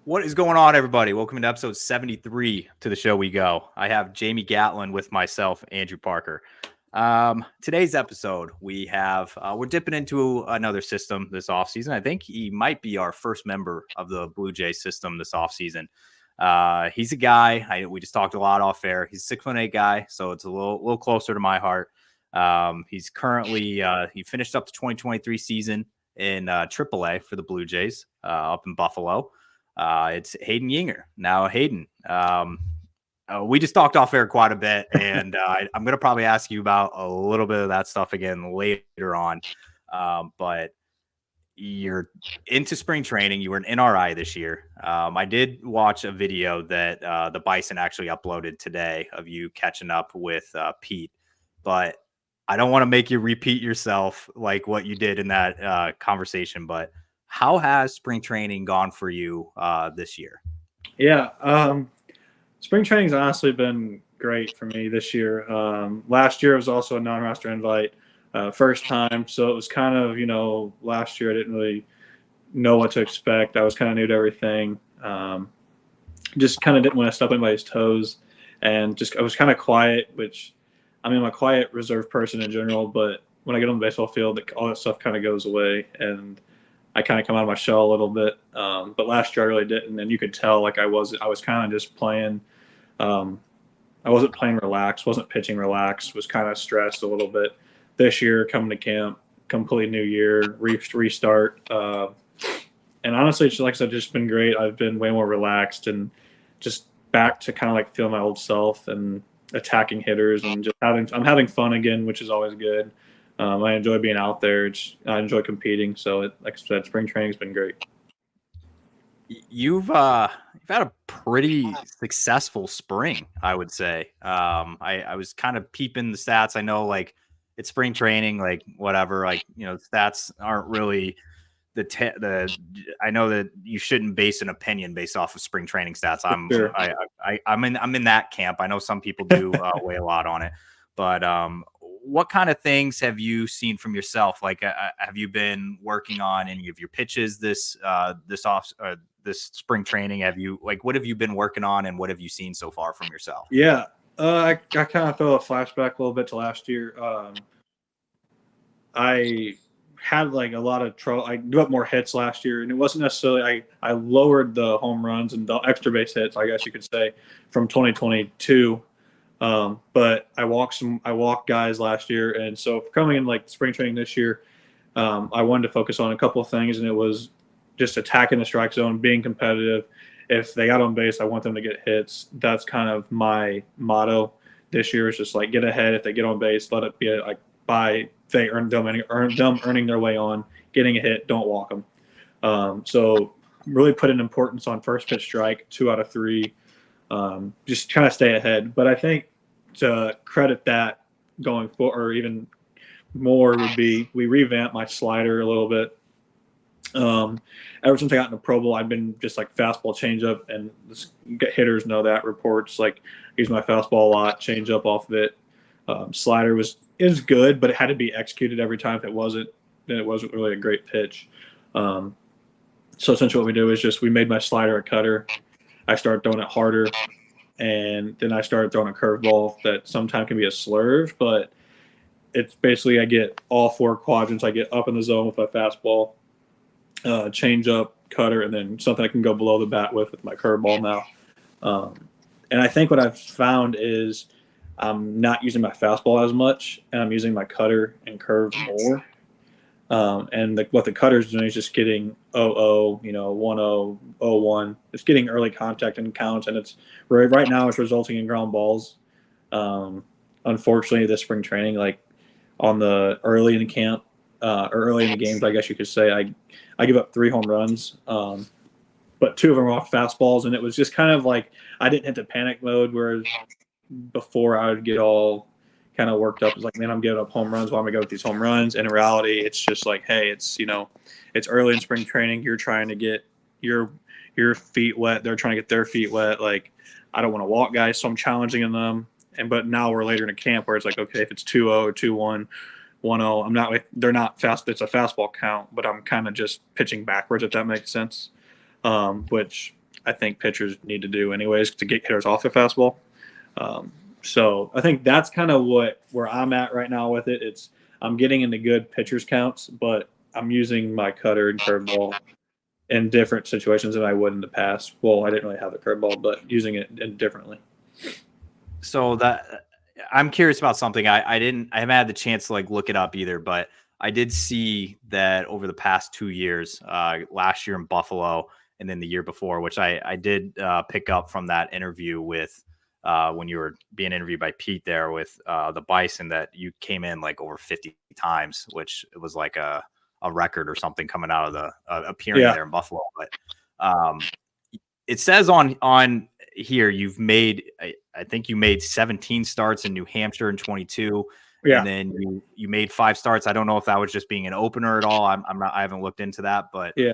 What is going on, everybody? Welcome to episode 73 to the show we go. I have Jamie Gatlin with myself, Andrew Parker. Today's episode, we're dipping into another system this offseason. I think he might be our first member of the Blue Jay system this offseason. He's a guy, we just talked a lot off air. He's a 6'8" guy, so it's a little closer to my heart. He's currently, he finished up the 2023 season in AAA for the Blue Jays up in Buffalo. It's Hayden Juenger. Now, Hayden, we just talked off air quite a bit, and I'm going to probably ask you about a little bit of that stuff again later on. But you're into spring training. You were an NRI this year. I did watch a video that the Bison actually uploaded today of you catching up with Pete, but I don't want to make you repeat yourself like what you did in that conversation, but how has spring training gone for you this year? Yeah, spring training's honestly been great for me this year. Last year was also a non-roster invite, first time, so it was kind of, last year I didn't really know what to expect. I was kind of new to everything. Just kind of didn't want to step on anybody's toes, and just I was kind of quiet, which I'm a quiet, reserved person in general, but when I get on the baseball field, all that stuff kind of goes away, and I kind of come out of my shell a little bit. But last year I really didn't, and you could tell like I was kind of just playing. I wasn't playing relaxed, wasn't pitching relaxed, was kind of stressed a little bit. This year, coming to camp, completely new year, restart. And honestly, like I said, just been great. I've been way more relaxed and just back to kind of like feeling my old self and attacking hitters and just I'm having fun again, which is always good. I enjoy being out there. I enjoy competing. So, like I said, spring training's been great. You've had a pretty successful spring, I would say. I was kind of peeping the stats. I know, like, it's spring training, like whatever, like, stats aren't really I know that you shouldn't base an opinion based off of spring training stats. Sure. I'm in that camp. I know some people do weigh a lot on it, but what kind of things have you seen from yourself? Like, have you been working on any of your pitches this spring training? What have you been working on, and what have you seen so far from yourself? Yeah, I kind of feel a flashback a little bit to last year. I had like a lot of trouble. I gave up more hits last year, and it wasn't necessarily I lowered the home runs and the extra base hits, I guess you could say, from 2022. But I walked guys last year, and so coming in like spring training this year, I wanted to focus on a couple of things, and it was just attacking the strike zone, being competitive. If they got on base, I want them to get hits. That's kind of my motto this year. Is just like get ahead. If they get on base, let it be like by they earn them earning their way on, getting a hit. Don't walk them. So really put an importance on first pitch strike, 2 out of 3. Just kind of stay ahead. But I think to credit that going forward, or even more, would be we revamped my slider a little bit. Ever since I got into Pro Bowl, I've been just like fastball, changeup, and hitters know that. Reports like use my fastball a lot, changeup off of it. Slider is good, but it had to be executed every time. If it wasn't, then it wasn't really a great pitch. So essentially, what we do is just we made my slider a cutter. I started throwing it harder, and then I started throwing a curveball that sometimes can be a slurve, but it's basically I get all 4 quadrants. I get up in the zone with my fastball, change up, cutter, and then something I can go below the bat with my curveball now. And I think what I've found is I'm not using my fastball as much, and I'm using my cutter and curve more. And what the cutter is doing is just getting 0-0, 1-0, 0-1. It's getting early contact and counts, and it's right now it's resulting in ground balls. Unfortunately, this spring training, like on the early in the camp, or early in the games, I guess you could say, I give up 3 home runs, but 2 of them were off fastballs, and it was just kind of like I didn't hit the panic mode, whereas before I would get all kind of worked up. It's like, man, I'm giving up home runs. Why am I going with these home runs? And in reality, it's just like, hey, it's it's early in spring training. You're trying to get your feet wet. They're trying to get their feet wet. Like, I don't want to walk guys, so I'm challenging them. But now we're later in a camp where it's like, okay, if it's 2-0, 2-1, 1-0, I'm not. They're not fast. It's a fastball count, but I'm kind of just pitching backwards, if that makes sense. Which I think pitchers need to do anyways to get hitters off their fastball. So I think that's kind of where I'm at right now with it. I'm getting into good pitchers counts, but I'm using my cutter and curveball in different situations than I would in the past. Well, I didn't really have a curveball, but using it differently. So that I'm curious about something. I haven't had the chance to like look it up either, but I did see that over the past 2 years, last year in Buffalo and then the year before, which I did pick up from that interview with when you were being interviewed by Pete there with the Bison, that you came in like over 50 times, which it was like a record or something coming out of the appearing Yeah. there in Buffalo. But it says on here you've made I think you made 17 starts in New Hampshire in 22, Yeah. and then you made 5 starts. I don't know if that was just being an opener at all. I'm not. I haven't looked into that, but Yeah.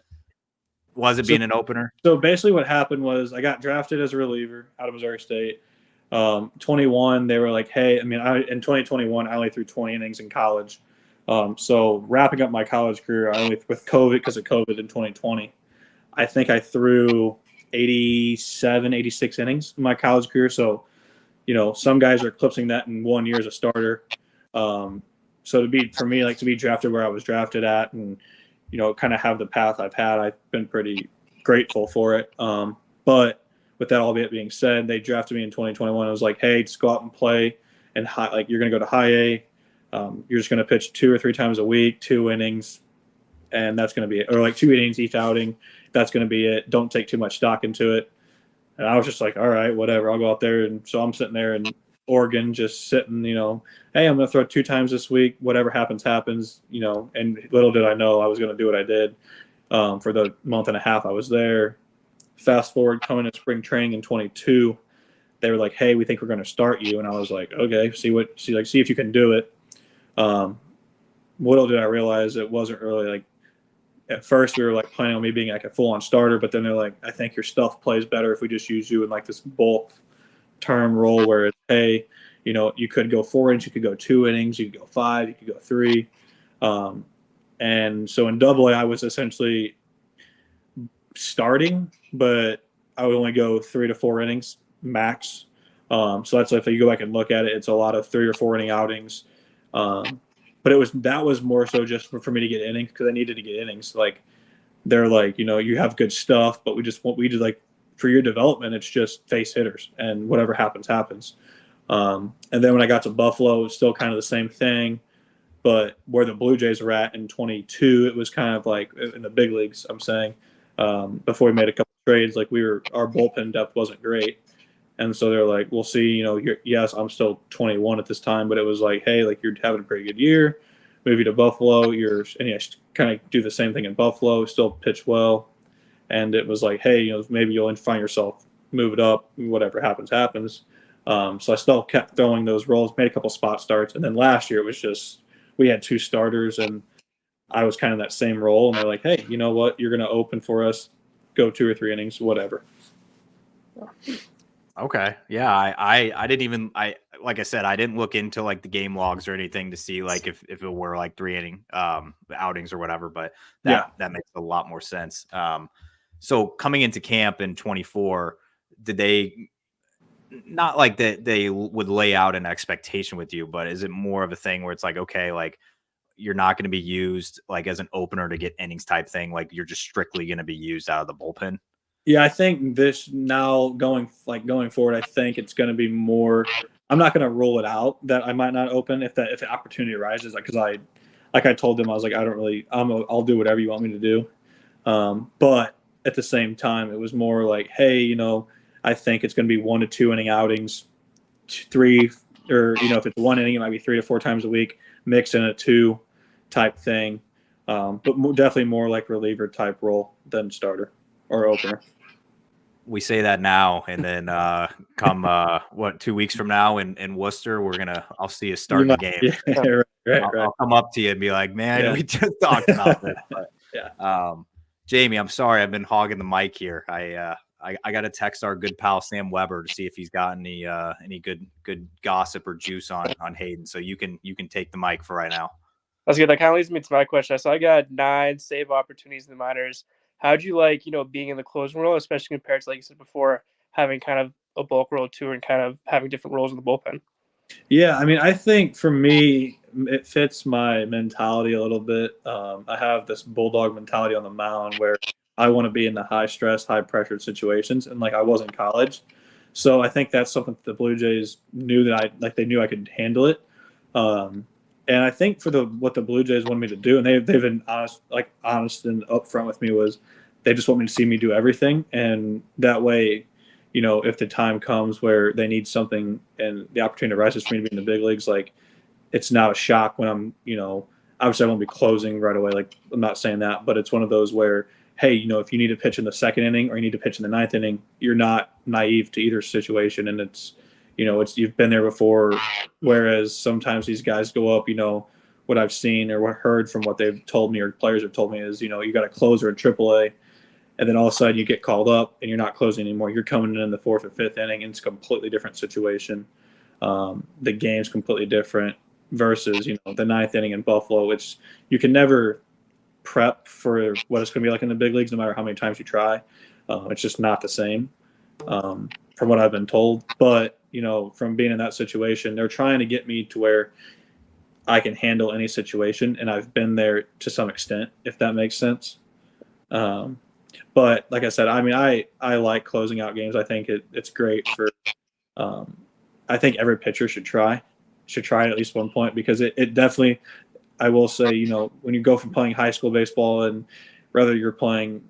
Was it being an opener? So basically, what happened was I got drafted as a reliever out of Missouri State. 21, they were like, hey, I mean, in 2021, I only threw 20 innings in college. So wrapping up my college career, I only with COVID because of COVID in 2020, I think I threw 87, 86 innings in my college career. So, some guys are eclipsing that in 1 year as a starter. So to be drafted where I was drafted at and, kind of have the path I've had, I've been pretty grateful for it. But with that all being said, they drafted me in 2021. I was like, hey, just go out and play, and you're going to go to high A. You're just going to pitch 2 or 3 times a week, 2 innings, and that's going to be it. Or like 2 innings each outing. That's going to be it. Don't take too much stock into it. And I was just like, all right, whatever. I'll go out there. And so I'm sitting there in Oregon, just sitting, hey, I'm going to throw 2 times this week. Whatever happens, happens, and little did I know I was going to do what I did for the month and a half I was there. Fast forward coming to spring training in 22, they were like, hey, we think we're going to start you. And I was like, okay, see if you can do it. Little did I realize it wasn't really like, at first we were like planning on me being like a full-on starter, but then they're like, I think your stuff plays better if we just use you in like this bulk term role where it's, hey, you could go 4 innings, you could go 2 innings, you could go 5, you could go 3. And so in Double A, I was essentially starting, but I would only go 3 to 4 innings max. So that's if you go back and look at it, it's a lot of 3 or 4 inning outings. But that was more so just for me to get innings because I needed to get innings. Like they're like, you have good stuff, but we did like for your development, it's just face hitters and whatever happens, happens. And then when I got to Buffalo, it was still kind of the same thing, but where the Blue Jays were at in 22, it was kind of like in the big leagues. I'm saying before we made a couple of trades, like our bullpen depth wasn't great. And so they're like, we'll see, yes, I'm still 21 at this time, but it was like, hey, like you're having a pretty good year. Move you to Buffalo, and you kind of do the same thing in Buffalo, still pitch well. And it was like, hey, maybe you'll find yourself, move it up, whatever happens, happens. So I still kept throwing those roles, made a couple spot starts. And then last year it was just, we had 2 starters and I was kind of that same role. And they're like, hey, you know what? You're going to open for us, go 2 or 3 innings, whatever. Okay. Yeah. I didn't even, like I said, I didn't look into like the game logs or anything to see like if it were like 3 inning outings or whatever, but that makes a lot more sense. So coming into camp in 24, did they not like that they would lay out an expectation with you, but is it more of a thing where it's like, okay, like you're not going to be used like as an opener to get innings type thing? Like you're just strictly going to be used out of the bullpen? Yeah, I think this now going forward, I think it's going to be more. I'm not going to rule it out that I might not open if the opportunity arises. Because I told them, I was like, I don't really. I'll do whatever you want me to do. But at the same time, it was more like, hey, I think it's going to be 1 to 2 inning outings, 3, or if it's 1 inning, it might be 3 to 4 times a week, mix in a 2 type thing. But definitely more like reliever type role than starter or opener. We say that now, and then come 2 weeks from now in Worcester, I'll see you start the game. Yeah, right. I'll come up to you and be like, man, we just talked about this. But, yeah. Jamie, I'm sorry, I've been hogging the mic here. I got to text our good pal Sam Weber to see if he's got any good gossip or juice on Hayden. So you can take the mic for right now. That's good. That kind of leads me to my question. So I got 9 save opportunities in the minors. How'd you like, being in the closing role, especially compared to, like you said before, having kind of a bulk role too and kind of having different roles in the bullpen? Yeah, I mean, I think for me, it fits my mentality a little bit. I have this bulldog mentality on the mound where I want to be in the high stress, high pressure situations, and like I was in college, so I think that's something that the Blue Jays knew that they knew I could handle it. Um, and I think for what the Blue Jays wanted me to do, and they've been honest and upfront with me, was they just want me to see me do everything, and that way, if the time comes where they need something and the opportunity arises for me to be in the big leagues, like it's not a shock when I'm, obviously I won't be closing right away. Like I'm not saying that, but it's one of those where, hey, if you need to pitch in the second inning or you need to pitch in the ninth inning, you're not naive to either situation. And it's, you've been there before. Whereas sometimes these guys go up, what I've seen or what heard from what they've told me or players have told me is, you got a closer in AAA. And then all of a sudden you get called up and you're not closing anymore. You're coming in the fourth or fifth inning, and it's a completely different situation. The game's completely different versus, the ninth inning in Buffalo, which you can never prep for what it's going to be like in the big leagues, no matter how many times you try. It's just not the same from what I've been told. But, from being in that situation, they're trying to get me to where I can handle any situation. And I've been there to some extent, if that makes sense. But like I said, I mean, I like closing out games. I think it's great for. I think every pitcher should try it at least one point, because it definitely. I will say, when you go from playing high school baseball and whether you're playing,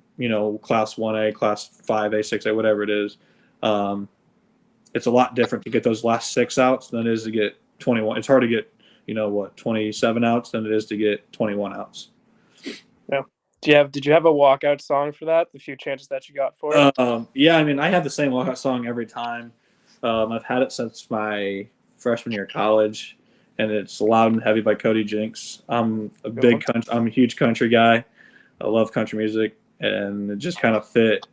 Class 1A, Class 5A, 6A, whatever it is, it's a lot different to get those last 6 outs than it is to get 21. It's hard to get, 27 outs than it is to get 21 outs. Yeah. Did you have a walkout song for that? The few chances that you got for it? Yeah, I mean, I have the same walkout song every time. I've had it since my freshman year of college, and it's "Loud and Heavy" by Cody Jinks. I'm a huge country guy. I love country music, and it just kind of fit,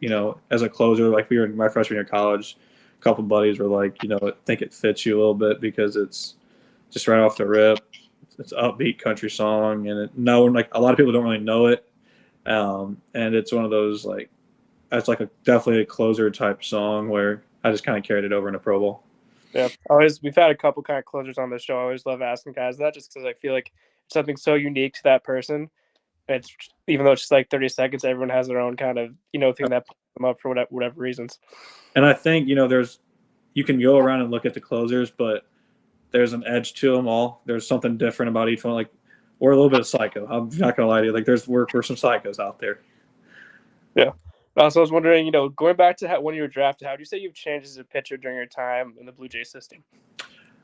as a closer. Like we were in my freshman year of college, a couple buddies were like, I think it fits you a little bit because it's just right off the rip. It's an upbeat country song, and like a lot of people don't really know it. And it's one of those it's definitely a closer type song where I just kind of carried it over into Pro Bowl. Yeah, we've had a couple kind of closers on the show. I always love asking guys that, just because I feel like it's something so unique to that person. It's even though it's just like 30 seconds, everyone has their own kind of thing that puts them up for whatever reasons. And I think you can go around and look at the closers, but there's an edge to them all. There's something different about each one. Like we're a little bit of psycho. I'm not gonna lie to you. Like we're some psychos out there. Yeah. So I was wondering, going back to when you were drafted, how do you say you've changed as a pitcher during your time in the Blue Jays system?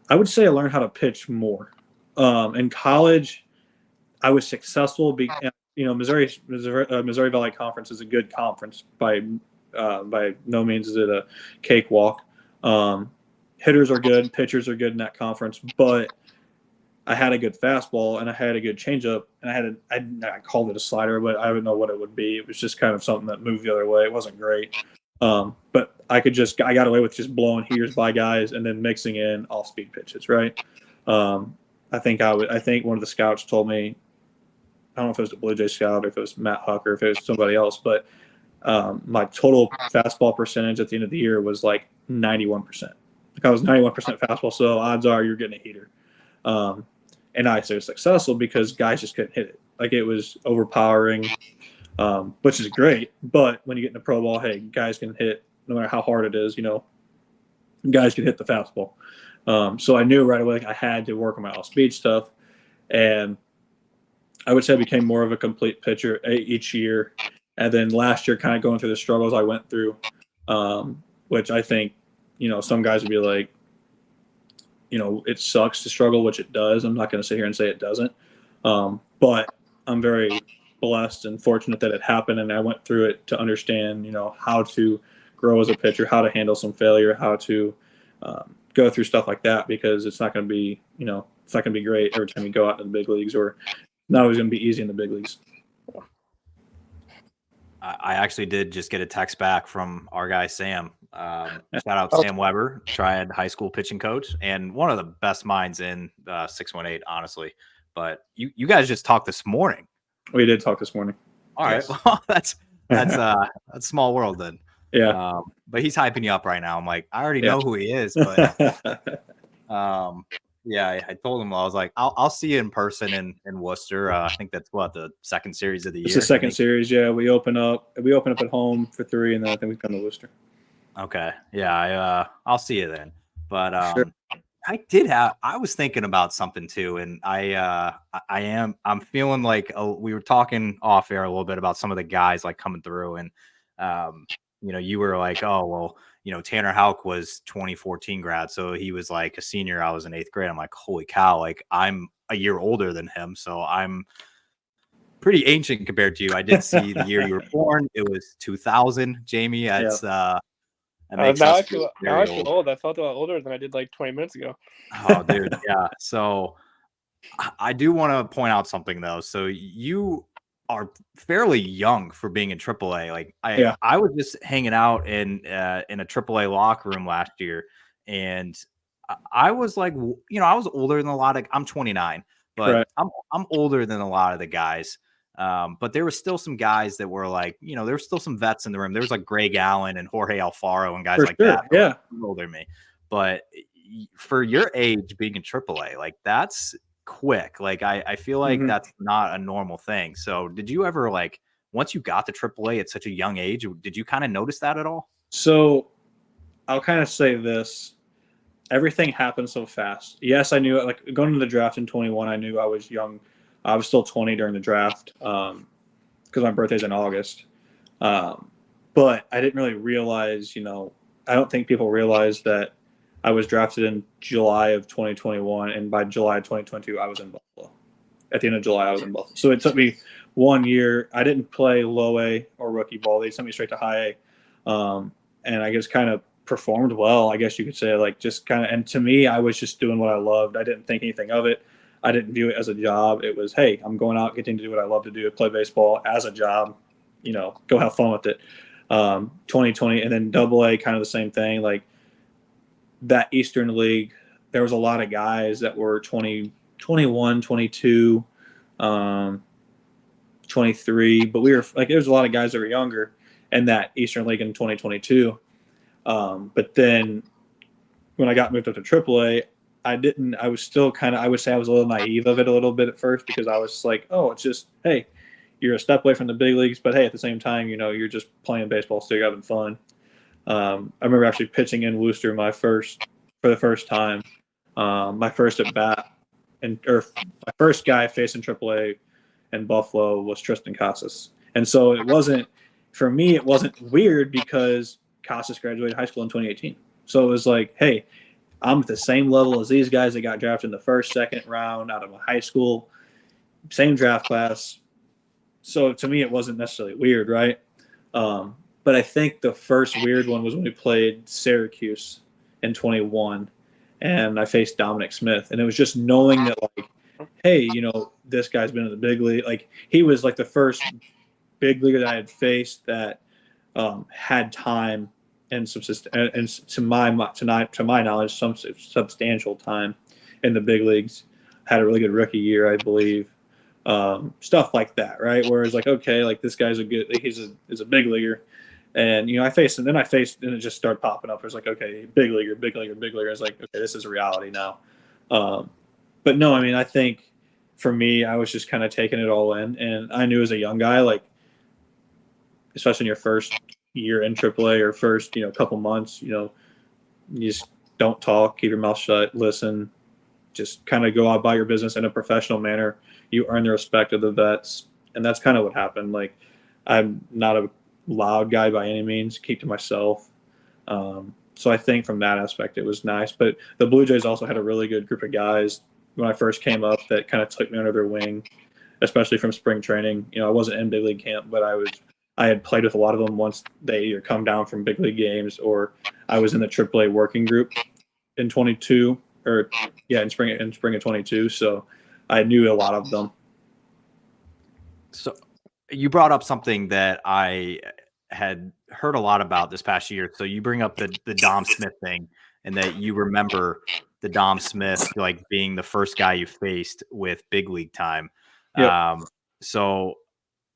I would say I learned how to pitch more. In college, I was successful. Missouri Valley Conference is a good conference. By no means is it a cakewalk. Hitters are good, pitchers are good in that conference, but I had a good fastball and I had a good changeup, and I called it a slider, but I didn't know what it would be. It was just kind of something that moved the other way. It wasn't great, but I got away with just blowing heaters by guys and then mixing in off speed pitches. Right. I think one of the scouts told me, I don't know if it was the Blue Jay scout or if it was Matt Huck or if it was somebody else, but my total fastball percentage at the end of the year was like 91%. Like I was 91% fastball, so odds are you're getting a heater. And I say it was successful because guys just couldn't hit it. Like it was overpowering, which is great. But when you get in the pro ball, hey, guys can hit no matter how hard it is. Guys can hit the fastball. So I knew right away I had to work on my off-speed stuff, and I would say I became more of a complete pitcher each year. And then last year, kind of going through the struggles I went through, which I think, some guys would be like, it sucks to struggle, which it does. I'm not going to sit here and say it doesn't. But I'm very blessed and fortunate that it happened, and I went through it to understand, how to grow as a pitcher, how to handle some failure, how to go through stuff like that, because it's not going to be, it's not going to be great every time you go out in the big leagues, or not always going to be easy in the big leagues. I actually did just get a text back from our guy, Sam. Shout out Sam Weber, triad high school pitching coach, and one of the best minds in 618, honestly. But you guys just talked this morning. We did talk this morning. All right. Well, that's that's a small world then. Yeah. But he's hyping you up right now. I'm like, I already know who he is, but yeah, I told him I was like, I'll see you in person in Worcester. I think that's what the second series of the year. It's the second series. Yeah, we open up at home for 3, and then I think we come to Worcester. Okay, yeah, I'll see you then. But Sure. I was thinking about something too, and I'm feeling like we were talking off air a little bit about some of the guys like coming through, and you were like, oh well, Tanner Houck was 2014 grad, so he was like a senior. I was in 8th grade. I'm like, holy cow, like I'm a year older than him, so I'm pretty ancient compared to you. I did see the year you were born. It was 2000, Jamie. That's that makes now us I feel old. I felt a lot older than I did like 20 minutes ago. Oh, dude, yeah. So I do want to point out something though. So you are fairly young for being in AAA. Like I was just hanging out in a AAA locker room last year, and I was like, I was older than a lot of. I'm 29, but Right. I'm older than a lot of the guys. But there were still some guys that were like, there were still some vets in the room. There was like Greg Allen and Jorge Alfaro and guys For like sure. that. Yeah. Older than me. But for your age being in AAA, like that's quick. Like I feel like that's not a normal thing. So did you ever like once you got to AAA at such a young age, did you kind of notice that at all? So I'll kind of say this. Everything happened so fast. Yes, I knew it. Like going to the draft in 21, I knew I was young. I was still 20 during the draft because my birthday's in August. But I didn't really realize, I don't think people realize that I was drafted in July of 2021, and by July of 2022, I was in Buffalo. At the end of July, I was in Buffalo. So it took me 1 year. I didn't play low A or rookie ball. They sent me straight to high A, and I just kind of performed well, I guess you could say. Like just kind of, and to me, I was just doing what I loved. I didn't think anything of it. I didn't view it as a job. It was, hey, I'm going out, getting to do what I love to do, play baseball as a job. Go have fun with it. 2020, and then Double A, kind of the same thing. Like that Eastern League, there was a lot of guys that were 20, 21, 22, 23, but we were like, there was a lot of guys that were younger in that Eastern League in 2022. But then when I got moved up to AAA, I was still kind of, I would say I was a little naive of it a little bit at first, because I was like, oh, it's just, hey, you're a step away from the big leagues, but hey, at the same time, you're just playing baseball, so you're having fun. I remember actually pitching in Worcester for the first time, my first at bat, or my first guy facing AAA in Buffalo was Tristan Casas. And so it wasn't weird because Casas graduated high school in 2018. So it was like, hey, I'm at the same level as these guys that got drafted in the first, second round out of a high school, same draft class. So to me, it wasn't necessarily weird, right? But I think the first weird one was when we played Syracuse in 21, and I faced Dominic Smith. And it was just knowing that, like, hey, this guy's been in the big league. Like, he was like the first big leaguer that I had faced that had time and to my knowledge, some substantial time in the big leagues. Had a really good rookie year, I believe. Stuff like that, right? Whereas like, okay, like this guy's he's a big leaguer, and I faced him. Then and it just started popping up. It was like, okay, big leaguer, big leaguer, big leaguer. I was like, okay, this is reality now. But no, I mean, I think for me, I was just kind of taking it all in, and I knew as a young guy, like, especially in your first year in AAA or first, couple months, you just don't talk, keep your mouth shut, listen, just kind of go out by your business in a professional manner. You earn the respect of the vets, and that's kind of what happened. Like, I'm not a loud guy by any means, keep to myself. So I think from that aspect, it was nice. But the Blue Jays also had a really good group of guys when I first came up that kind of took me under their wing, especially from spring training. I wasn't in big league camp, but I had played with a lot of them once they either come down from big league games, or I was in the AAA working group in 22, or in spring of 22. So I knew a lot of them. So you brought up something that I had heard a lot about this past year. So you bring up the Dom Smith thing, and that you remember the Dom Smith like being the first guy you faced with big league time. Yep. So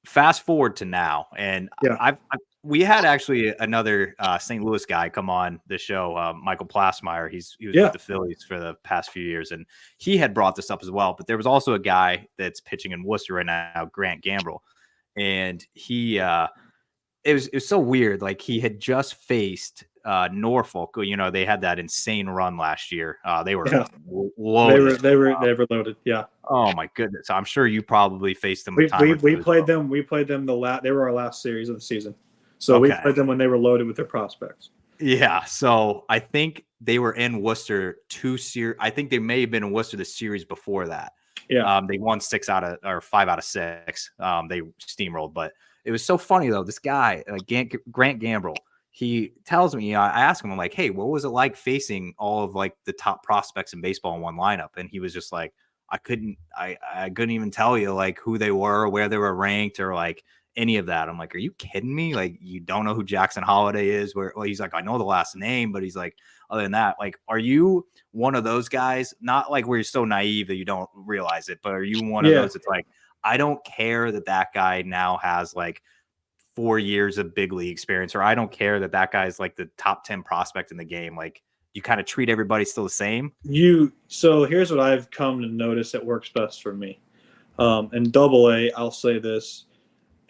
fast forward to now, and Yeah. we had actually another St. Louis guy come on the show, Michael Plasmeyer. He was Yeah. with the Phillies for the past few years, and he had brought this up as well. But there was also a guy that's pitching in Worcester right now, Grant Gambrell, and he it was so weird. Like he had just faced Norfolk. You know, they had that insane run last year. They were loaded. They were loaded. Yeah. Oh my goodness! I'm sure you probably faced them a We time or two. we played them. We played them they were our last series of the season. So we Okay. played them when they were loaded with their prospects. Yeah. So I think they were in Worcester I think they may have been in Worcester the series before that. Yeah. They won 5 out of 6. They steamrolled, but it was so funny though. This guy, Grant Gambrell, he tells me, I asked him, I'm like, hey, what was it like facing all of like the top prospects in baseball in one lineup? And he was just like, I couldn't even tell you like who they were, where they were ranked, or like any of that. I'm like, are you kidding me? Like, you don't know who Jackson Holiday is? Well, he's like, I know the last name, but he's like, other than that, like, are you one of those guys? Not like where you're so naive that you don't realize it, but are you one of those that's like, I don't care that guy now has like 4 years of big league experience, or I don't care that guy's like the top 10 prospect in the game. Like, you kind of treat everybody still the same. So here's what I've come to notice that works best for me. In Double-A, I'll say this,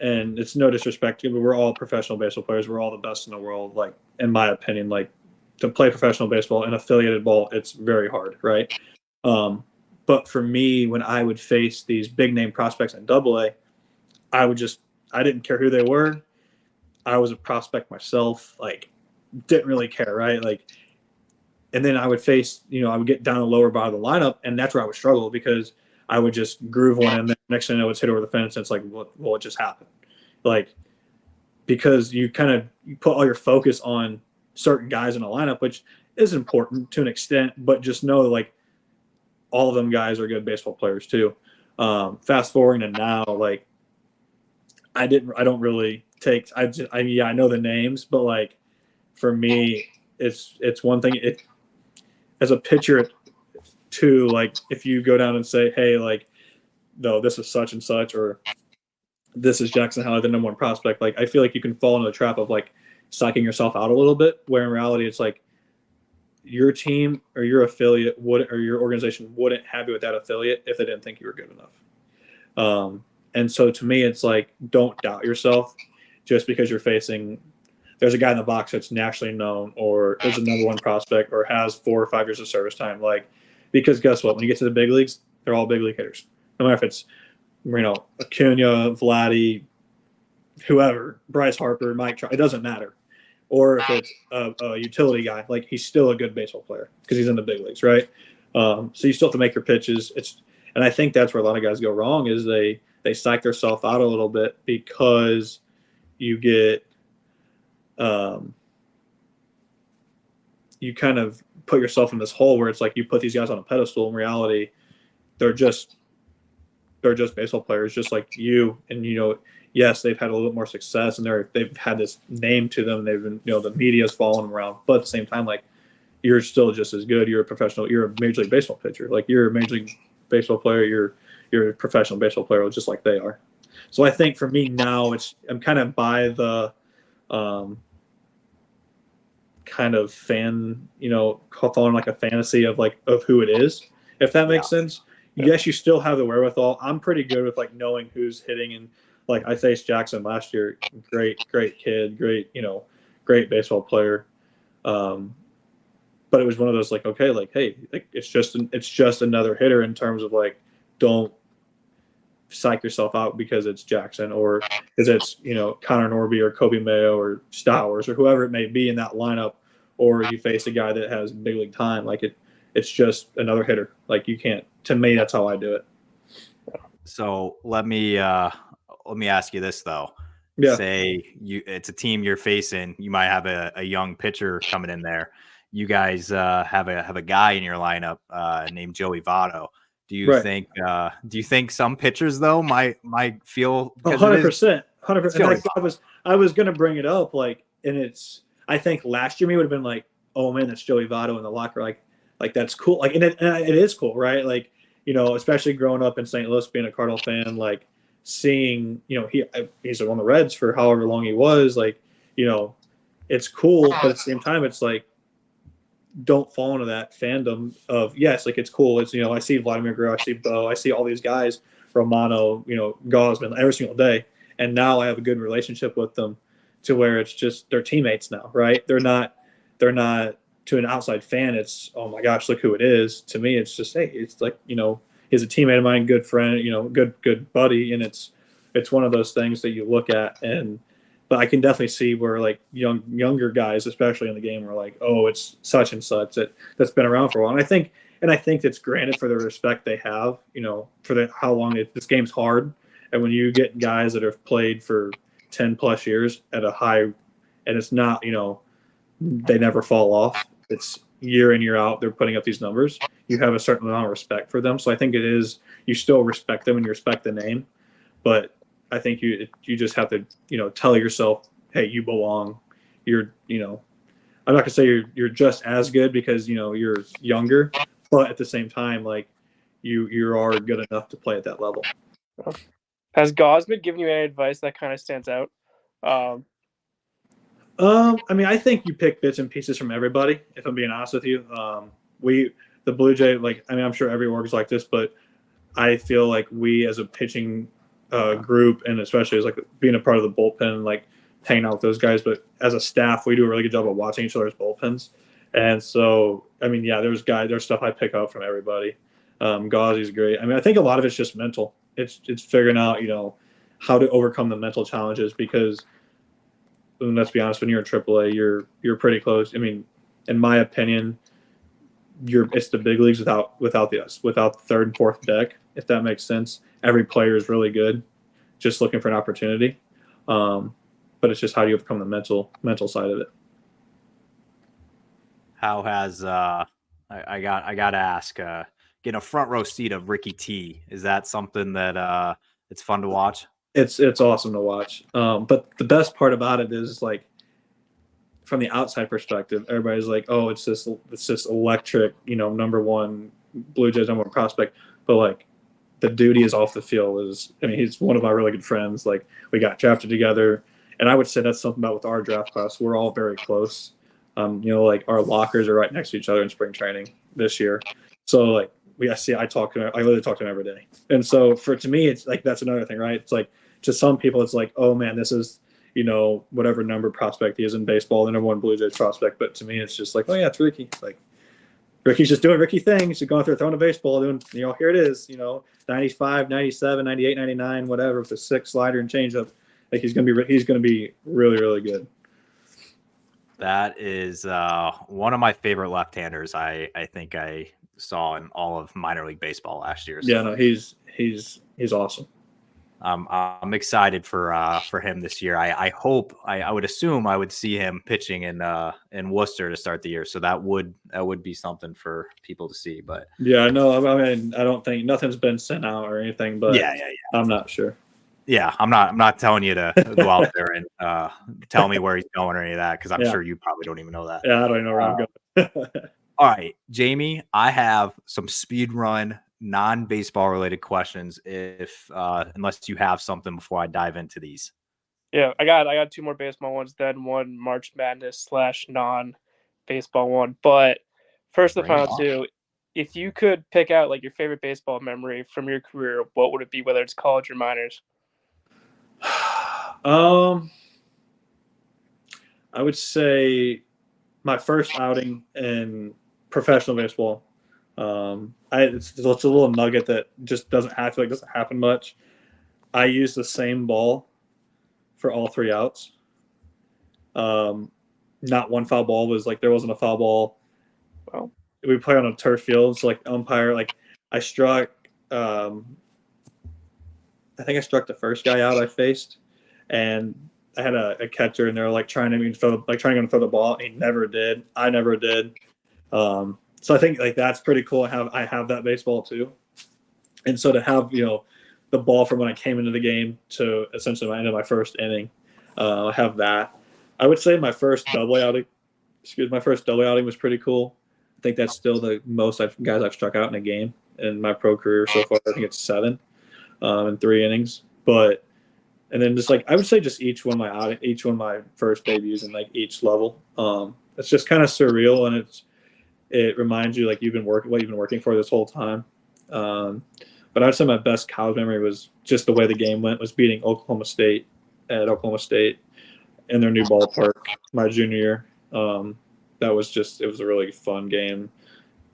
and it's no disrespect to you, but we're all professional baseball players. We're all the best in the world. Like, in my opinion, like to play professional baseball and affiliated ball, it's very hard, right? But for me, when I would face these big name prospects in Double-A, I didn't care who they were. I was a prospect myself, like didn't really care, right? Like, and then I would face, I would get down the lower bottom of the lineup, and that's where I would struggle because I would just groove one, and then next thing I know, it's hit over the fence. And it's like, well, it just happened, like because you put all your focus on certain guys in a lineup, which is important to an extent, but just know like all of them guys are good baseball players too. Fast forwarding to now, like I don't really take. I know the names, but like for me, it's one thing. As a pitcher, too, like if you go down and say, hey, like, no, this is such and such, or this is Jackson Howard, the number one prospect. Like, I feel like you can fall into the trap of like psyching yourself out a little bit, where in reality, it's like your team or your affiliate or your organization wouldn't have you with that affiliate if they didn't think you were good enough. And so to me, it's like, don't doubt yourself just because there's a guy in the box that's nationally known, or is a number one prospect, or has 4 or 5 years of service time. Like, because guess what? When you get to the big leagues, they're all big league hitters. No matter if it's, Acuna, Vladdy, whoever, Bryce Harper, Mike Trout, it doesn't matter. Or if it's a utility guy, like he's still a good baseball player because he's in the big leagues, right? So you still have to make your pitches. And I think that's where a lot of guys go wrong is they psych themselves out a little bit because you get you kind of put yourself in this hole where it's like you put these guys on a pedestal. In reality, they're just baseball players, just like you. And yes, they've had a little bit more success, and they've had this name to them. They've been, the media's following them around, but at the same time, like you're still just as good. You're a professional. You're a major league baseball pitcher. Like you're a major league baseball player. You're a professional baseball player, just like they are. So I think for me now, I'm kind of by the kind of fan, following like a fantasy of who it is, if that makes sense. Yes, you still have the wherewithal. I'm pretty good with like knowing who's hitting, and like I faced Jackson last year. Great kid, great baseball player. But it was one of those like, okay, like, hey, like it's just another hitter in terms of like, don't psych yourself out because it's Jackson or because it's Connor Norby or Kobe Mayo or Stowers or whoever it may be in that lineup, or you face a guy that has big league time. Like it's just another hitter. Like you can't. To me, that's how I do it. So let me ask you this though. Yeah. Say it's a team you're facing. You might have a young pitcher coming in there. You guys have a guy in your lineup named Joey Votto. Do you think some pitchers though might feel 100%. I was gonna bring it up, like, and I think last year me would have been like, oh man, that's Joey Votto in the locker, like that's cool, like, and it is cool, right? Like, especially growing up in St. Louis, being a Cardinal fan, like seeing, he's on the Reds for however long he was, like, it's cool, but at the same time, it's like, don't fall into that fandom of, yes, like, it's cool. It's, I see Vladimir Guerrero, I see Bo, I see all these guys, Romano, Gosman, every single day. And now I have a good relationship with them to where it's just, they're teammates now, right? They're not to an outside fan. It's, oh my gosh, look who it is. To me, it's just, hey, it's like, he's a teammate of mine, good friend, good buddy. And it's one of those things that you look at, but I can definitely see where, like, younger guys, especially in the game, are like, oh, it's such and such that's been around for a while. And I think it's granted for the respect they have, for how long this game's hard. And when you get guys that have played for 10 plus years at a high, and it's not, they never fall off. It's year in, year out, they're putting up these numbers. You have a certain amount of respect for them. So I think it is, you still respect them and you respect the name, but I think you just have to, tell yourself, hey, you belong. You're, I'm not gonna say you're just as good because, you're younger, but at the same time, like, you are good enough to play at that level. Has Gosman given you any advice that kind of stands out? I mean, I think you pick bits and pieces from everybody, if I'm being honest with you. The Blue Jay, like, I mean, I'm sure every org is like this, but I feel like we as a pitching group, and especially as like being a part of the bullpen, like hanging out with those guys, but as a staff, we do a really good job of watching each other's bullpens. And so, I mean, yeah, there's stuff I pick up from everybody. Gauzy's great. I mean, I think a lot of it's just mental. It's figuring out, how to overcome the mental challenges, because let's be honest, when you're in AAA, you're pretty close. I mean, in my opinion, it's the big leagues without the third and fourth deck, if that makes sense. Every player is really good, just looking for an opportunity. But it's just how do you overcome the mental side of it. How has I got to ask, getting a front row seat of Ricky T, is that something that it's fun to watch? It's awesome to watch. But the best part about it is, like, from the outside perspective, everybody's like, oh, it's this electric, number one Blue Jays number one prospect. But, like, the duty is off the field. He's one of my really good friends. Like, we got drafted together, and I would say that's something about with our draft class. We're all very close. Like, our lockers are right next to each other in spring training this year. So, like, I talk to him. I literally talk to him every day. And so to me, it's like, that's another thing, right? It's like, to some people, it's like, oh man, this is, whatever number prospect he is in baseball, the number one Blue Jays prospect. But to me, it's just like, oh yeah, it's Ricky. Like, Ricky's just doing Ricky things. He's going through throwing a baseball, doing, here it is, 95, 97, 98, 99, whatever, with a 6 slider and changeup. Like, he's going to be really, really good. That is one of my favorite left-handers. I think I saw in all of minor league baseball last year. So. Yeah, no, he's awesome. I'm excited for him this year. I hope I would assume I would see him pitching in Worcester to start the year. So that would be something for people to see. But yeah, no, I mean, I don't think nothing's been sent out or anything. But yeah. I'm not sure. Yeah, I'm not telling you to go out there and tell me where he's going or any of that, because I'm sure you probably don't even know that. Yeah, I don't even know where I'm going. All right, Jamie, I have some speed run non-baseball related questions, if unless you have something before I dive into these. Yeah, I got 2 more baseball ones, then one March Madness / non-baseball one. But first, the final 2. If you could pick out, like, your favorite baseball memory from your career, what would it be, whether it's college or minors? I would say my first outing in professional baseball. It's a little nugget that just doesn't happen much. I used the same ball for all 3 outs. Not one foul ball. There wasn't a foul ball. Well, we play on a turf field, so, like, umpire, like, I struck. I think I struck the first guy out I faced, and I had a catcher, and they're like trying to throw the ball. He never did. I never did. So I think, like, that's pretty cool. I have that baseball too, and so to have the ball from when I came into the game to essentially my end of my first inning, I have that. I would say my first double outing was pretty cool. I think that's still the most guys I've struck out in a game in my pro career so far. I think it's 7 in 3 innings. And then just like I would say, just each one of my first debuts in like each level. It's just kind of surreal, and it reminds you like what you've been working for this whole time. But I'd say my best college memory was just the way the game went, was beating Oklahoma State at Oklahoma State in their new ballpark my junior year. It was a really fun game.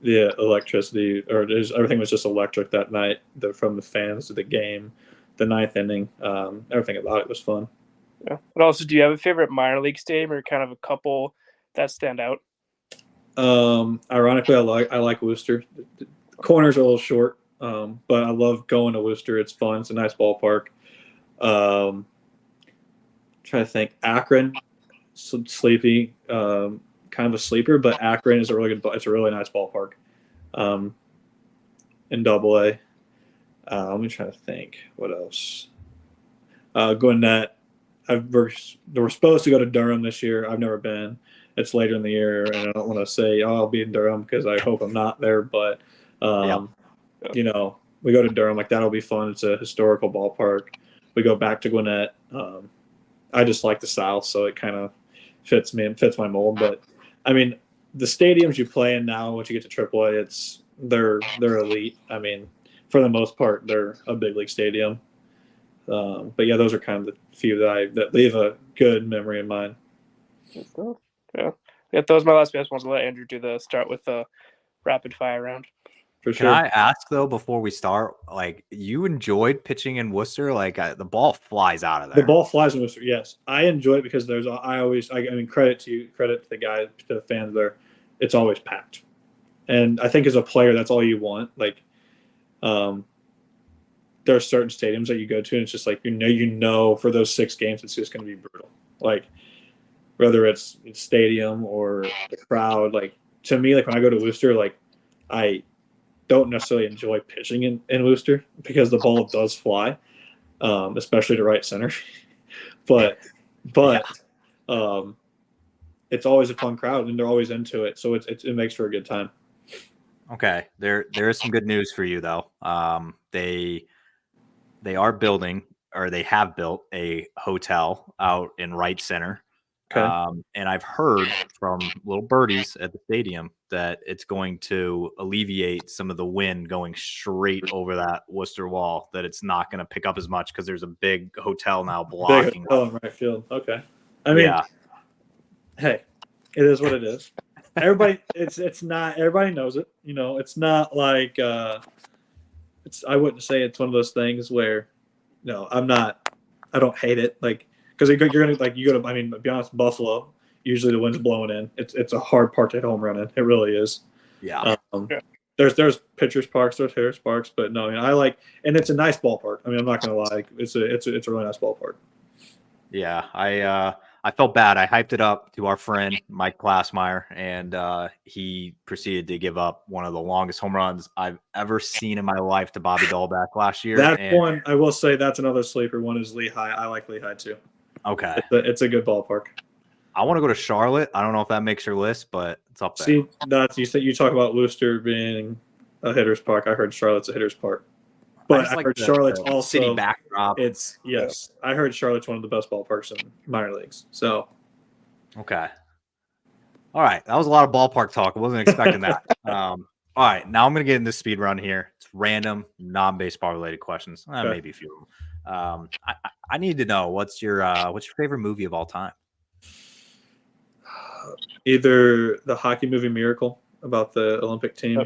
The electricity, everything was just electric that night. From the fans to the game, the ninth inning, everything about it was fun. Yeah. But also, do you have a favorite minor league stadium, or kind of a couple that stand out? Ironically, I like Worcester. The corners are a little short, but I love going to Worcester. It's fun. It's a nice ballpark. Trying to think, Akron, sleepy, kind of a sleeper, but Akron is it's a really nice ballpark. In Double A. Let me try to think what else. Gwinnett. We're supposed to go to Durham this year. I've never been. It's later in the year, and I don't want to say, I'll be in Durham, because I hope I'm not there. But we go to Durham. Like, that'll be fun. It's a historical ballpark. We go back to Gwinnett. I just like the South, so it kind of fits me and fits my mold. But I mean, the stadiums you play in now, once you get to AAA, they're elite. I mean, for the most part, they're a big league stadium. But yeah, those are kind of the few that leave a good memory in mind. Yeah, those are my last best ones. I'll let Andrew start with the rapid fire round. For sure. Can I ask though, before we start, like, you enjoyed pitching in Worcester? Like, the ball flies out of there. The ball flies in Worcester. Yes, I enjoy it because credit to the fans there. It's always packed, and I think as a player, that's all you want. Like, there are certain stadiums that you go to, and it's just like for those 6 games, it's just going to be brutal. Like, whether it's stadium or the crowd. Like, to me, like when I go to Worcester, like I don't necessarily enjoy pitching in Worcester because the ball does fly, especially to right center. but it's always a fun crowd, and they're always into it, so it makes for a good time. Okay, there is some good news for you though. They are building, or they have built, a hotel out in right center. Okay. And I've heard from little birdies at the stadium that it's going to alleviate some of the wind going straight over that Worcester wall, that it's not going to pick up as much because there's a big hotel now blocking. Big hotel in right field. Okay. I mean, hey, it is what it is. Everybody, it's not. Everybody knows it. It's not like I wouldn't say it's one of those things where, I'm not. I don't hate it. Like, because you're gonna I mean, to be honest, Buffalo, usually the wind's blowing in. It's a hard park to hit home run in. It really is. Yeah. There's pitchers parks, there's Harris parks, but no, I like, and it's a nice ballpark. I mean, I'm not gonna lie, it's a really nice ballpark. Yeah, I felt bad. I hyped it up to our friend Mike Glassmeyer, and he proceeded to give up one of the longest home runs I've ever seen in my life to Bobby Dahlbeck last year. One, I will say, that's another sleeper one, is Lehigh. I like Lehigh too. Okay. It's a good ballpark. I want to go to Charlotte. I don't know if that makes your list, but it's up there. See, you talk about Worcester being a hitter's park. I heard Charlotte's a hitter's park. But I heard Charlotte's also city backdrop. I heard Charlotte's one of the best ballparks in minor leagues. So, okay, all right, that was a lot of ballpark talk. I wasn't expecting that. All right, now I'm gonna get into speed run here. It's random, non-baseball related questions. Maybe a few of them. I need to know what's your favorite movie of all time? Either the hockey movie Miracle about the Olympic team.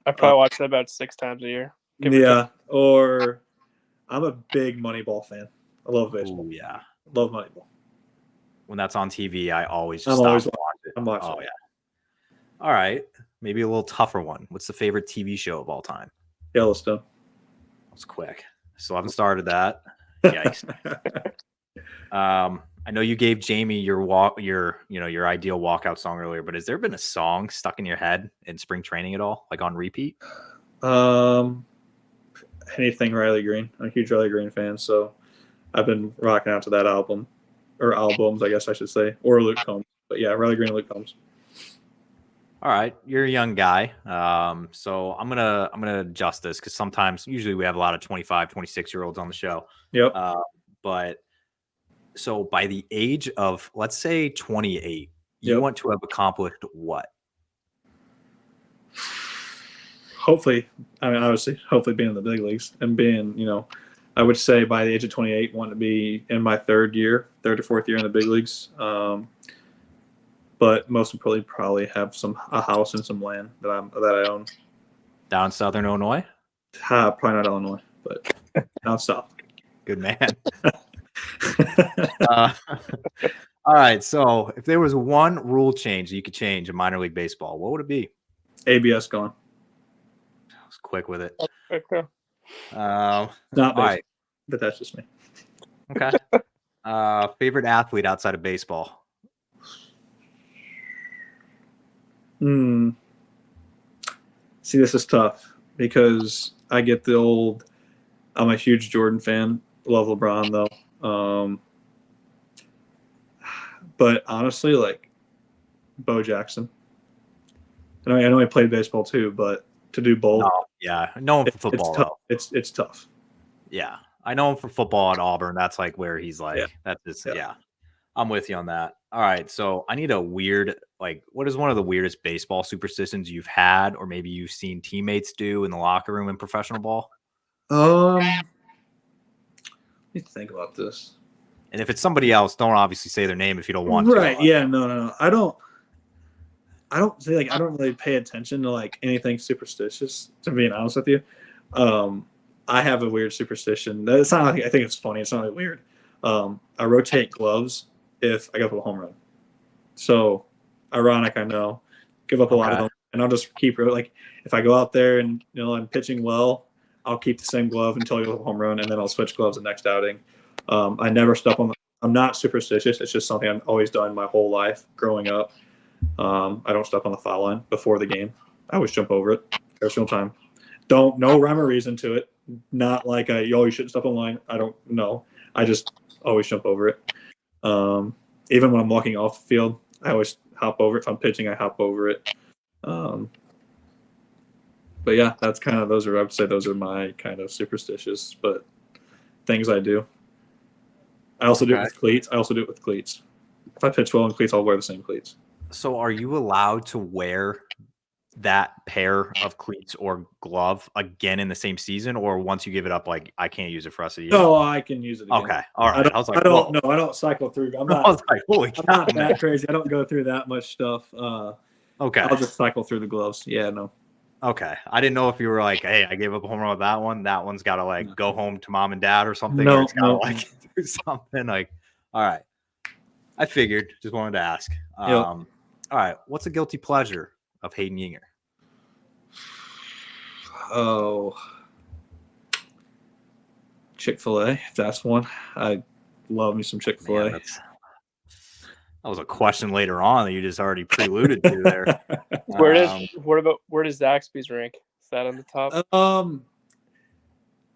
I probably watch that about 6 times a year. Or I'm a big Moneyball fan. I love baseball. Ooh, yeah, love Moneyball. When that's on TV, I always just watch it. I'm watching. Oh yeah. All right, maybe a little tougher one. What's the favorite TV show of all time? Yellowstone. That's quick. Still haven't started that. Yikes. I know you gave Jamie your ideal walkout song earlier, but has there been a song stuck in your head in spring training at all, like on repeat? Anything Riley Green. I'm a huge Riley Green fan, so I've been rocking out to that album, or albums, I guess I should say, or Luke Combs. But yeah, Riley Green and Luke Combs. All right, you're a young guy. So I'm gonna adjust this because usually we have a lot of 25, 26-year-olds on the show. Yep. But so by the age of, let's say, 28, you Yep. want to have accomplished what? Hopefully, obviously, hopefully being in the big leagues and being, I would say by the age of 28, want to be in my third or fourth year in the big leagues. But most importantly, probably have a house and some land that I own. Down in Southern Illinois? Probably not Illinois, but down south. Good man. All right. So if there was one rule change that you could change in minor league baseball, what would it be? ABS gone. I was quick with it. Okay. Not baseball, right. but that's just me. Okay. Favorite athlete outside of baseball? See, this is tough because I get the old. I'm a huge Jordan fan. Love LeBron though. But honestly, like Bo Jackson. I know he played baseball too, but to do both, yeah, I know him for football. It's tough. It's tough. Yeah, I know him for football at Auburn. That's like where he's like. Yeah. That's just yeah. I'm with you on that. All right, so I need a weird, what is one of the weirdest baseball superstitions you've had, or maybe you've seen teammates do in the locker room in professional ball? Let me think about this. And if it's somebody else, don't obviously say their name if you don't want to. Right? Yeah. No. I don't say I don't really pay attention to anything superstitious. To be honest with you, I have a weird superstition. It's not. I think it's funny. It's not really weird. I rotate gloves if I give up a home run. So ironic, I know. Give up a lot of them, and I'll just keep if I go out there and I'm pitching well, I'll keep the same glove until I give up a home run, and then I'll switch gloves the next outing. I never step on. I'm not superstitious. It's just something I've always done my whole life growing up. I don't step on the foul line before the game. I always jump over it every single time. No rhyme or reason to it. Not like you shouldn't step on the line. I don't know. I just always jump over it. Even when I'm walking off the field, I always hop over it. If I'm pitching, I hop over it. But yeah, that's I would say those are my kind of superstitious, but things I do. I also do it with cleats. If I pitch well in cleats, I'll wear the same cleats. So are you allowed to wear that pair of cleats or glove again in the same season, or once you give it up, I can't use it for the rest of the year? No, I can use it again. Okay. All right. I don't cycle through. I'm not, I was like, holy cow, I'm not that crazy. I don't go through that much stuff. Okay. I'll just cycle through the gloves. Yeah, no. Okay. I didn't know if you were hey, I gave up a home run with that one. That one's got to go home to mom and dad or something. No, or it's got to do something all right. I figured, just wanted to ask. Yep. All right. What's a guilty pleasure of Hayden Juenger? Oh, Chick-fil-A, if that's one. I love me some Chick-fil-A. Man, that was a question later on that you just already preluded to there. Where does Zaxby's rank? Is that on the top?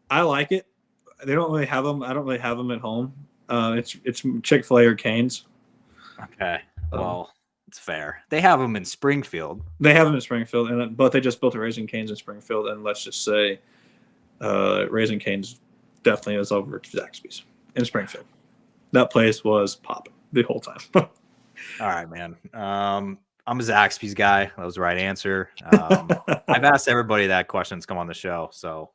I like it. They don't really have them. I don't really have them at home. It's Chick-fil-A or Cane's. Okay. Well, it's fair. They have them in Springfield. They have them in Springfield, but they just built a Raising Cane's in Springfield, and let's just say Raising Cane's definitely is over Zaxby's in Springfield. That place was popping the whole time. All right, man. I'm a Zaxby's guy. That was the right answer. I've asked everybody that question that's come on the show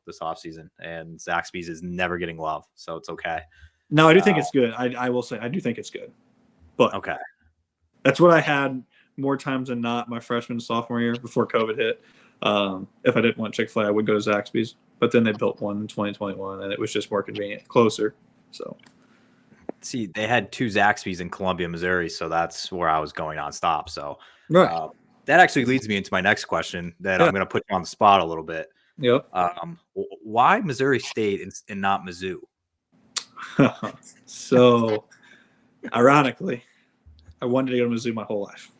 this offseason, and Zaxby's is never getting love, so it's okay. No, I do think it's good. I will say I do think it's good. But okay. That's what I had more times than not my freshman and sophomore year before COVID hit. If I didn't want Chick-fil-A, I would go to Zaxby's. But then they built one in 2021, and it was just more convenient, closer. So, see, they had 2 Zaxby's in Columbia, Missouri, so that's where I was going nonstop. So, right. That actually leads me into my next question that I'm going to put you on the spot a little bit. Yep. Why Missouri State and not Mizzou? So, ironically, I wanted to go to Mizzou my whole life.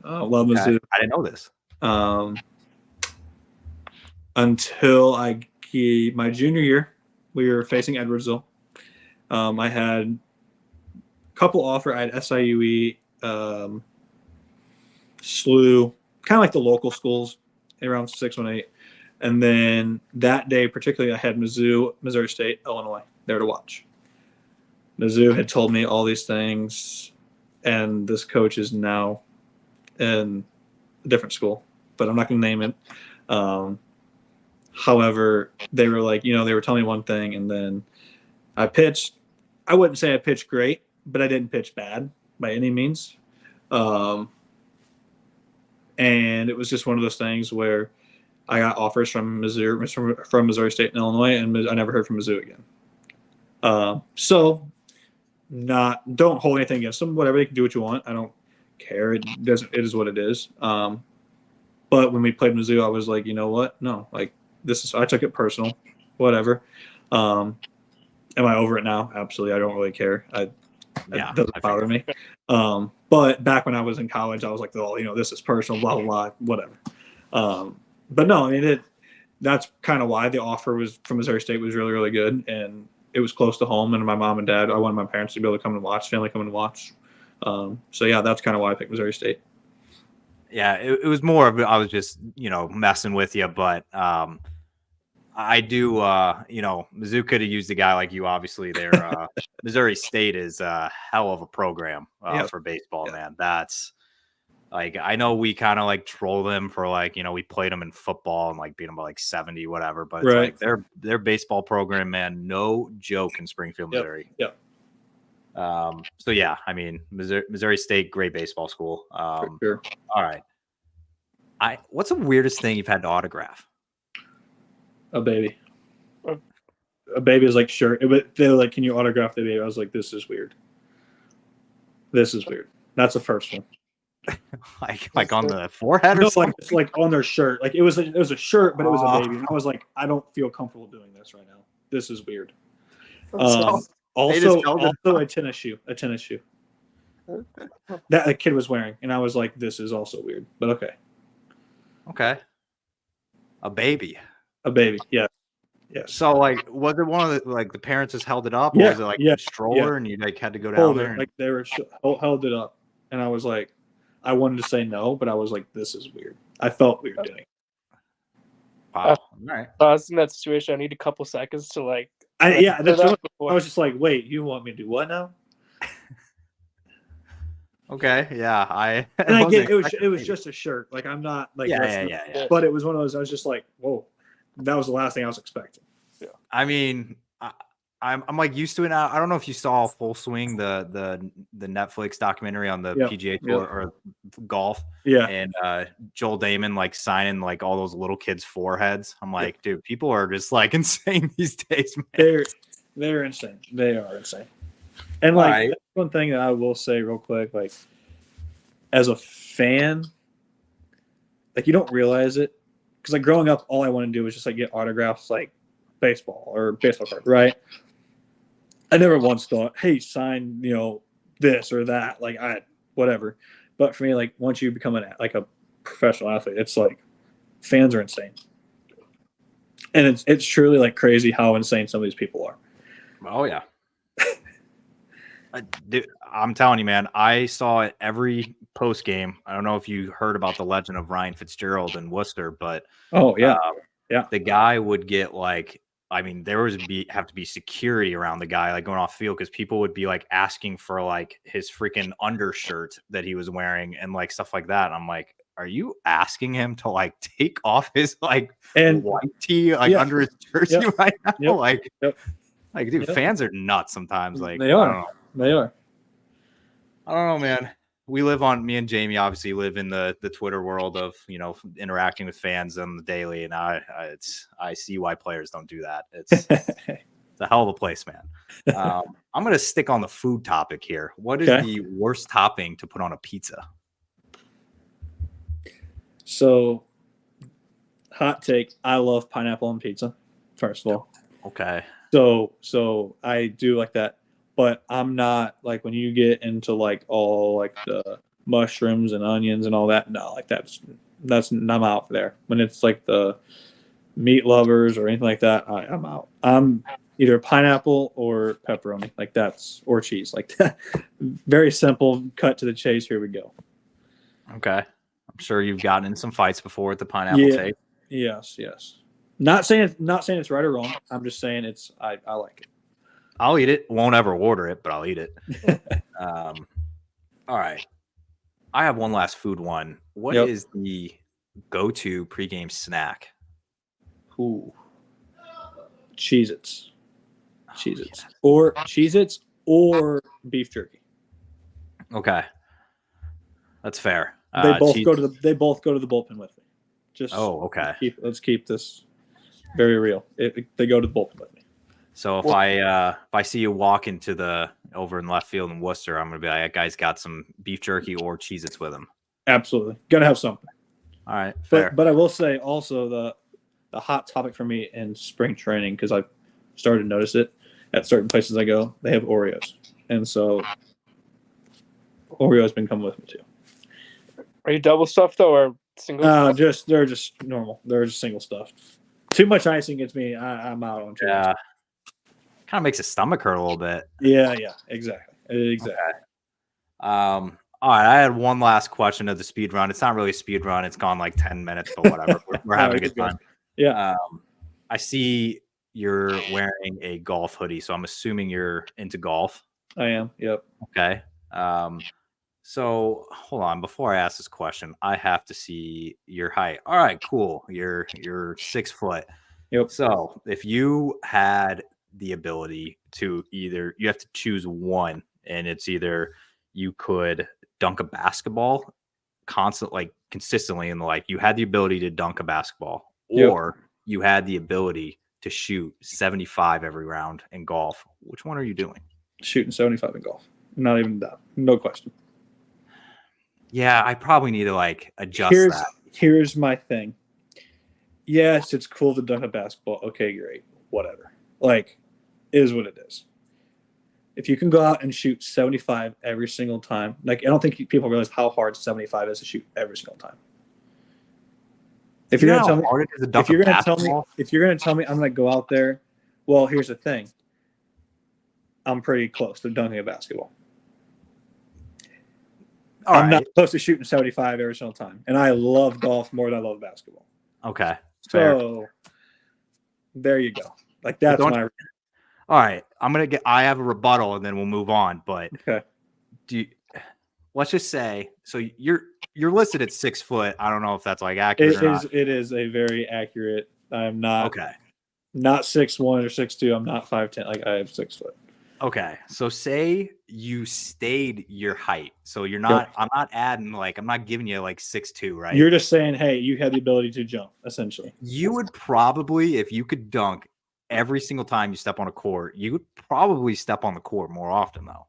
I love Mizzou. I didn't know this. Until my junior year, we were facing Edwardsville. I had a couple offers. I had SIUE, SLU, kind of like the local schools around 618. And then that day, particularly, I had Mizzou, Missouri State, Illinois there to watch. Mizzou had told me all these things, and this coach is now in a different school, but I'm not going to name it. However, they were like, they were telling me one thing, and then I pitched. I wouldn't say I pitched great, but I didn't pitch bad by any means. And it was just one of those things where I got offers from Missouri State and Illinois, and I never heard from Mizzou again. So don't hold anything against them. Whatever, they can do what you want. I don't care. It is what it is. But when we played Mizzou, I was like, you know what? No, like I took it personal. Whatever. Am I over it now? Absolutely. I don't really care. It doesn't bother me. But back when I was in college, I was like, oh, this is personal, blah, blah, blah, whatever. But no, I mean, that's kind of why the offer was from Missouri State was really, really good. And it was close to home. And my mom and dad, I wanted my parents to be able to come and watch, family come and watch. So, yeah, that's kind of why I picked Missouri State. Yeah, it was more of I was just, messing with you. But I do, Mizzou could have used a guy like you. Obviously, Missouri State is a hell of a program for baseball, man. That's like, I know we kind of like troll them for like, we played them in football and like beat them by like 70, whatever. But it's like their baseball program, man, no joke in Springfield, Missouri. Yep. So yeah, I mean, Missouri State, great baseball school. For sure. All right. What's the weirdest thing you've had to autograph? A baby. A baby is like, sure. They're like, can you autograph the baby? I was like, this is weird. That's the first one. like on the forehead or something? It's like on their shirt. Like it was a shirt, but it was a baby. And I was like, I don't feel comfortable doing this right now. This is weird. Also a tennis shoe. That a kid was wearing, and I was like, this is also weird. But okay. Okay. A baby. Yeah. Yes. So like, was it one of the parents just held it up, or was it like a stroller and you like had to go down there? Like they were held it up, and I was like, I wanted to say no, but I was like, this is weird. I felt weird doing it. Wow. All right. I was in that situation. I need a couple seconds to like. I was just like, wait, you want me to do what now? Okay. Yeah. I get it was just a shirt. Like I'm not like yeah. But it was one of those. I was just like, whoa, that was the last thing I was expecting. Yeah. I mean, I'm like used to it now. I don't know if you saw Full Swing, the Netflix documentary on the PGA Tour or golf. Yeah. And Joel Damon like signing like all those little kids' foreheads. I'm like, dude, people are just like insane these days, man. They're insane. They are insane. And like that's one thing that I will say real quick, like as a fan, like you don't realize it because like growing up, all I wanted to do was just like get autographs, like baseball or baseball card, right? I never once thought, hey, sign, this or that, like whatever. But for me, like once you become a professional athlete, it's like fans are insane, and it's truly like crazy how insane some of these people are. Oh yeah. Dude, I'm telling you, man, I saw it every post game. I don't know if you heard about the legend of Ryan Fitzgerald in Worcester, but the guy would get like, I mean, there was have to be security around the guy like going off field because people would be like asking for like his freaking undershirt that he was wearing and like stuff like that. And I'm like, are you asking him to like take off his like white tee under his jersey right now? Like, dude, fans are nuts sometimes. Like they are. They are. I don't know, man. Me and Jamie obviously live in the Twitter world of, interacting with fans on the daily. And I see why players don't do that. It's a hell of a place, man. I'm going to stick on the food topic here. What is the worst topping to put on a pizza? So hot take. I love pineapple on pizza, first of all. Okay. So I do like that. But I'm not like when you get into like all like the mushrooms and onions and all that. No, like that's I'm out there. When it's like the meat lovers or anything like that, I'm out. I'm either pineapple or pepperoni, like or cheese, like that. Very simple, cut to the chase. Here we go. Okay. I'm sure you've gotten in some fights before with the pineapple Yeah. tape. Yes. Not saying it's right or wrong. I'm just saying I like I'll eat it. Won't ever order it, but I'll eat it. it. All right. I have one last food one. What Yep. is the go-to pregame snack? Ooh. Cheez-Its. Cheez-Its. Or Cheez-Its or beef jerky. Okay. That's fair. They both go to the bullpen with me. Just okay. Let's keep this very real. They go to the bullpen with me. So if I see you walk into the over in left field in Worcester, I'm gonna be like, that guy's got some beef jerky or Cheez-Its with him. Absolutely, gotta have something. All right, fair. But I will say also the hot topic for me in spring training, because I've started to notice it at certain places I go, they have Oreos, and so Oreos been coming with me too. Are you double stuffed though, or single? They're just normal. They're just single stuffed. Too much icing gets me. I'm out on Cheez-Its. Yeah. Kind of makes the stomach hurt a little bit. Yeah, exactly. Okay. All right, I had one last question of the speed run. It's not really a speed run. It's gone like 10 minutes, but whatever. We're having a good time. Yeah. I see you're wearing a golf hoodie, so I'm assuming you're into golf. I am. Yep. Okay. So hold on. Before I ask this question, I have to see your height. All right, cool. You're 6 foot. Yep. So if you had the ability to you have to choose one, and it's either you could dunk a basketball consistently, and you had the ability to dunk a basketball, or you had the ability to shoot 75 every round in golf. Which one are you doing? Shooting 75 in golf. Not even that. No question. Yeah, I probably need to adjust that. Here's my thing. Yes, it's cool to dunk a basketball. Okay, great. Whatever. Is what it is. If you can go out and shoot 75 every single time, I don't think people realize how hard 75 is to shoot every single time. If you're gonna tell me I'm gonna go out there, well, here's the thing. I'm pretty close to dunking a basketball. I'm not close to shooting 75 every single time, and I love golf more than I love basketball. Okay, fair. So there you go. That's my. All right, I have a rebuttal, and then we'll move on. But okay, let's just say, so you're listed at 6 foot. I don't know if that's accurate or not. It is a very accurate. I'm not not 6'1" or 6'2". I'm not 5'10". I have 6 foot. Okay, so say you stayed your height, so you're not. Yep. I'm not adding I'm not giving you 6'2", right? You're just saying, hey, you had the ability to jump. Essentially, you would probably, if you could dunk every single time you step on a court, you would probably step on the court more often, though.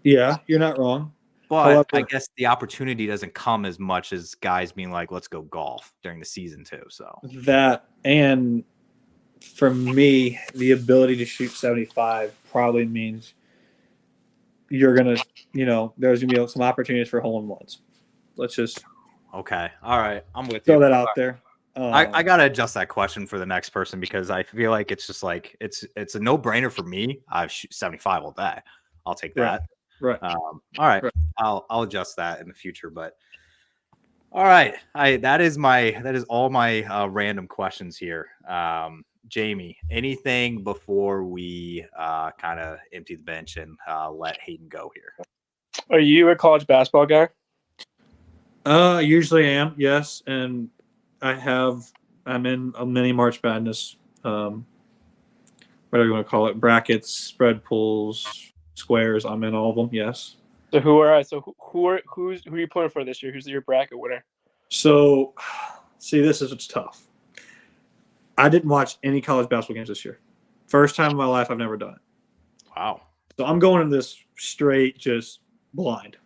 Yeah, you're not wrong. But however, I guess the opportunity doesn't come as much as guys being let's go golf during the season too. So that, and for me, the ability to shoot 75 probably means you're going to, there's going to be some opportunities for hole-in-ones. Let's just. Okay. All right. I'm with you. Throw that out there. I got to adjust that question for the next person, because I feel like it's just it's a no-brainer for me. I shoot 75 all day. I'll take that. Right. All right. Right. I'll adjust that in the future, but all right. That is all my random questions here. Jamie, anything before we kind of empty the bench and let Hayden go here? Are you a college basketball guy? Usually I am, yes. And I'm in a mini March Madness, whatever you want to call it, brackets, spread pools, squares. I'm in all of them, yes. So who are you pulling for this year? Who's your bracket winner? So, see, this is what's tough. I didn't watch any college basketball games this year. First time in my life I've never done it. Wow. So I'm going in this straight, just blind.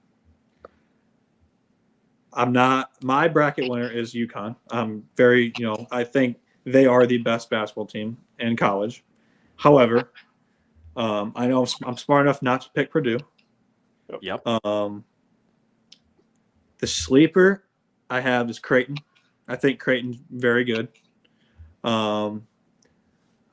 My bracket winner is UConn. I'm very, I think they are the best basketball team in college. However, I know I'm smart enough not to pick Purdue. Yep. The sleeper I have is Creighton. I think Creighton's very good. I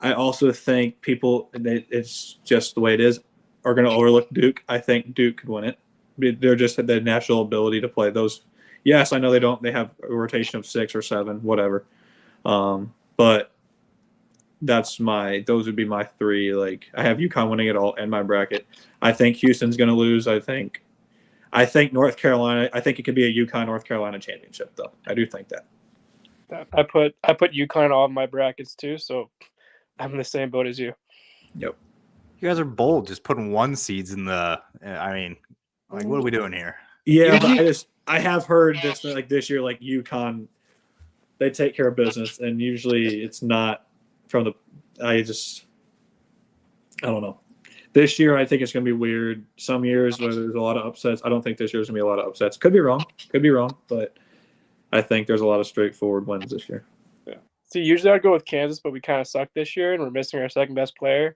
also think it's just the way it is, are going to overlook Duke. I think Duke could win it. They're just the natural ability to play those. Yes, I know they have a rotation of 6 or 7, whatever. But those would be my 3. Like, I have UConn winning it all in my bracket. I think Houston's going to lose. I think North Carolina. I think it could be a UConn North Carolina championship, though. I do think that. I put UConn in all of my brackets too, so I'm in the same boat as you. Yep. You guys are bold, just putting 1 seeds in the. I mean, like, what are we doing here? Yeah, but I have heard this like this year, like UConn, they take care of business, and usually it's not from the. I don't know. This year, I think it's going to be weird. Some years where there's a lot of upsets. I don't think this year's going to be a lot of upsets. Could be wrong, but I think there's a lot of straightforward wins this year. Yeah. See, usually I'd go with Kansas, but we kind of suck this year, and we're missing our second best player,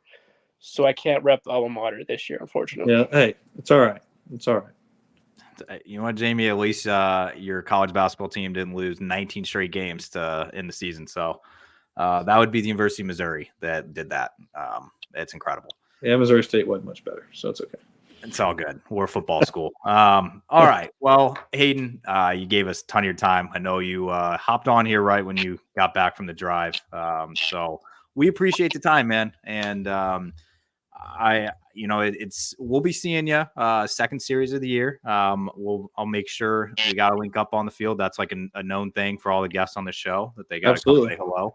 so I can't rep the alma mater this year, unfortunately. Yeah, hey, it's all right. It's all right. You know what, Jamie? At least your college basketball team didn't lose 19 straight games in the season. So that would be the University of Missouri that did that. It's incredible. Yeah, Missouri State wasn't much better, so it's okay. It's all good. We're a football school. All right. Well, Hayden, you gave us a ton of your time. I know you hopped on here right when you got back from the drive. So we appreciate the time, man. And we'll be seeing you second series of the year. I'll make sure we got to link up on the field. That's like a known thing for all the guests on the show that they got to come say hello.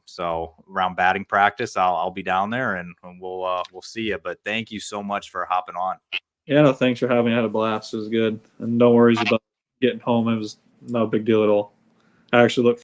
So around batting practice, I'll be down there and we'll see you. But thank you so much for hopping on. Yeah, no, thanks for having me. I had a blast. It was good. And no worries about getting home. It was no big deal at all. I actually look